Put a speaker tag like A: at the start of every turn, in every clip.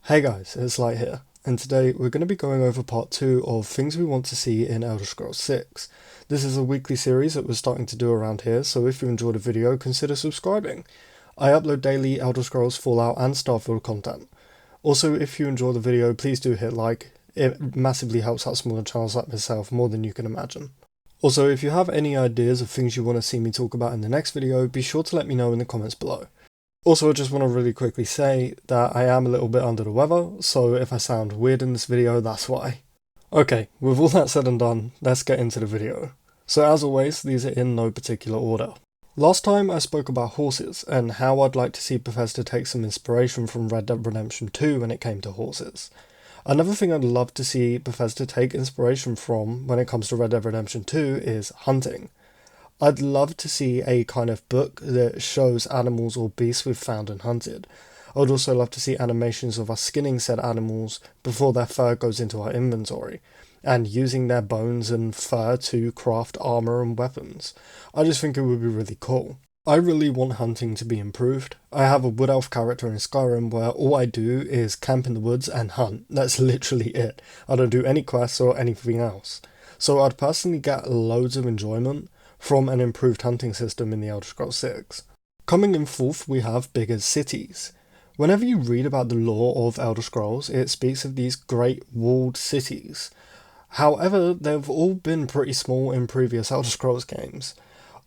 A: Hey guys, it's Light here, and today we're going to be going over part 2 of things we want to see in Elder Scrolls 6. This is a weekly series that we're starting to do around here, so if you enjoyed the video, consider subscribing. I upload daily Elder Scrolls, Fallout and Starfield content. Also, if you enjoy the video, please do hit like. It massively helps out smaller channels like myself more than you can imagine. Also, if you have any ideas of things you want to see me talk about in the next video, be sure to let me know in the comments below. Also, I just want to really quickly say that I am a little bit under the weather, so if I sound weird in this video, that's why. Okay, with all that said and done, let's get into the video. So as always, these are in no particular order. Last time I spoke about horses, and how I'd like to see Bethesda take some inspiration from Red Dead Redemption 2 when it came to horses. Another thing I'd love to see Bethesda take inspiration from when it comes to Red Dead Redemption 2 is hunting. I'd love to see a kind of book that shows animals or beasts we've found and hunted. I would also love to see animations of us skinning said animals before their fur goes into our inventory, and using their bones and fur to craft armor and weapons. I just think it would be really cool. I really want hunting to be improved. I have a wood elf character in Skyrim where all I do is camp in the woods and hunt. That's literally it. I don't do any quests or anything else. So I'd personally get loads of enjoyment from an improved hunting system in the Elder Scrolls 6. Coming in fourth, we have bigger cities. Whenever you read about the lore of Elder Scrolls, it speaks of these great walled cities. However, they've all been pretty small in previous Elder Scrolls games.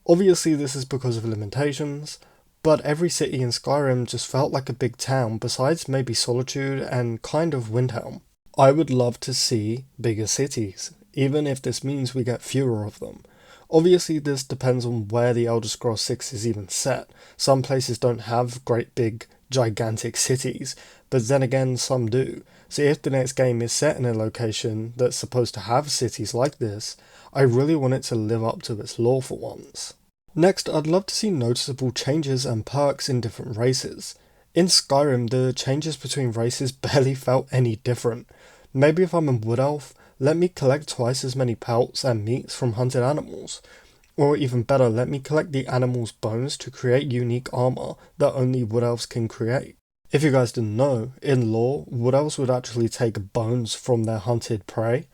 A: Obviously this is because of limitations, but every city in Skyrim just felt like a big town besides maybe Solitude and kind of Windhelm. I would love to see bigger cities, even if this means we get fewer of them. Obviously this depends on where the Elder Scrolls 6 is even set. Some places don't have great big gigantic cities, but then again some do. So if the next game is set in a location that's supposed to have cities like this, I really want it to live up to its lore for once. Next, I'd love to see noticeable changes and perks in different races. In Skyrim, the changes between races barely felt any different. Maybe if I'm a wood elf, let me collect twice as many pelts and meats from hunted animals. Or even better, let me collect the animal's bones to create unique armor that only wood elves can create. If you guys didn't know, in lore, wood elves would actually take bones from their hunted prey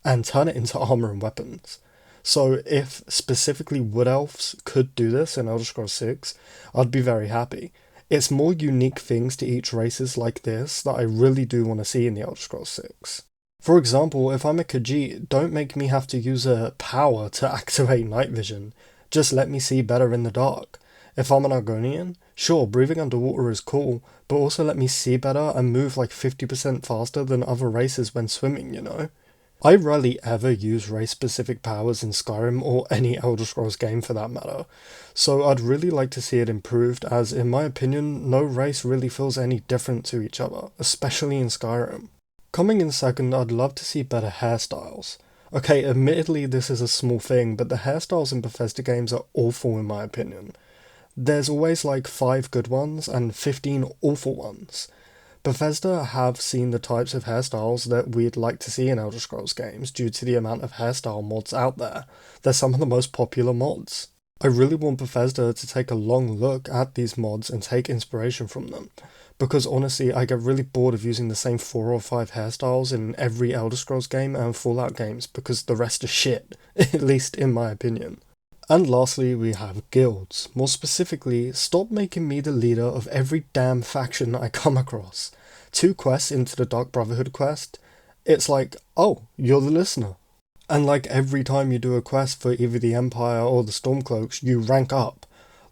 A: and turn it into armor and weapons. So if specifically wood elves could do this in Elder Scrolls 6, I'd be very happy. It's more unique things to each races like this that I really do want to see in the Elder Scrolls 6. For example, if I'm a Khajiit, don't make me have to use a power to activate night vision. Just let me see better in the dark. If I'm an Argonian, sure, breathing underwater is cool, but also let me see better and move like 50% faster than other races when swimming, you know? I rarely ever use race-specific powers in Skyrim or any Elder Scrolls game for that matter, so I'd really like to see it improved as, in my opinion, no race really feels any different to each other, especially in Skyrim. Coming in second, I'd love to see better hairstyles. Okay, admittedly this is a small thing, but the hairstyles in Bethesda games are awful in my opinion. There's always like 5 good ones and 15 awful ones. Bethesda have seen the types of hairstyles that we'd like to see in Elder Scrolls games due to the amount of hairstyle mods out there. They're some of the most popular mods. I really want Bethesda to take a long look at these mods and take inspiration from them. Because honestly, I get really bored of using the same 4 or 5 hairstyles in every Elder Scrolls game and Fallout games because the rest are shit, at least in my opinion. And lastly, we have guilds. More specifically, stop making me the leader of every damn faction I come across. 2 quests into the Dark Brotherhood quest, it's like, oh, you're the listener. And like every time you do a quest for either the Empire or the Stormcloaks, you rank up.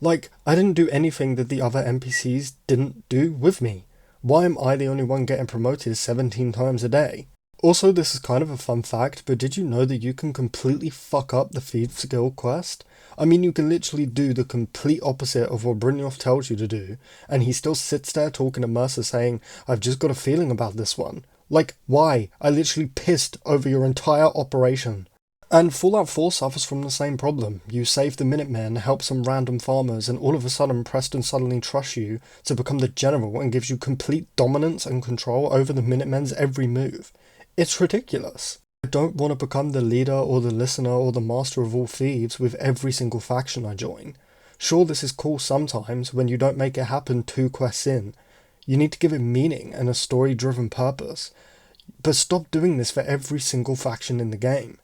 A: Like, I didn't do anything that the other NPCs didn't do with me. Why am I the only one getting promoted 17 times a day? Also, this is kind of a fun fact, but did you know that you can completely fuck up the Thieves Guild quest? I mean, you can literally do the complete opposite of what Brynjolf tells you to do, and he still sits there talking to Mercer saying, I've just got a feeling about this one. Like, why? I literally pissed over your entire operation. And Fallout 4 suffers from the same problem. You save the Minutemen, help some random farmers, and all of a sudden Preston suddenly trusts you to become the general and gives you complete dominance and control over the Minutemen's every move. It's ridiculous. I don't want to become the leader or the listener or the master of all thieves with every single faction I join. Sure, this is cool sometimes when you don't make it happen 2 quests in. You need to give it meaning and a story-driven purpose. But stop doing this for every single faction in the game.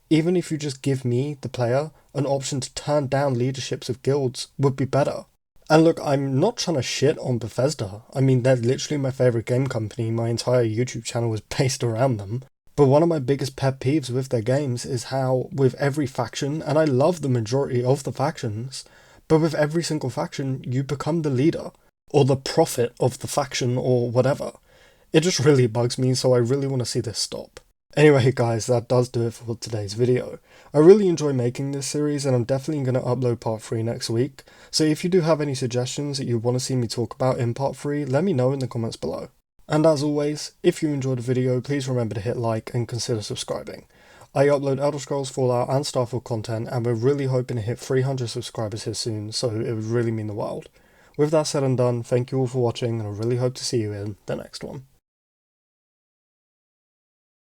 A: Even if you just give me, the player, an option to turn down leaderships of guilds would be better. And look, I'm not trying to shit on Bethesda. I mean, they're literally my favourite game company. My entire YouTube channel is based around them. But one of my biggest pet peeves with their games is how, with every faction, and I love the majority of the factions, but with every single faction, you become the leader, or the prophet of the faction, or whatever. It just really bugs me, so I really want to see this stop. Anyway guys, that does do it for today's video. I really enjoy making this series and I'm definitely going to upload part 3 next week, so if you do have any suggestions that you want to see me talk about in part 3, let me know in the comments below. And as always, if you enjoyed the video, please remember to hit like and consider subscribing. I upload Elder Scrolls Fallout and Starfield content and we're really hoping to hit 300 subscribers here soon, so it would really mean the world. With that said and done, thank you all for watching and I really hope to see you in the next one.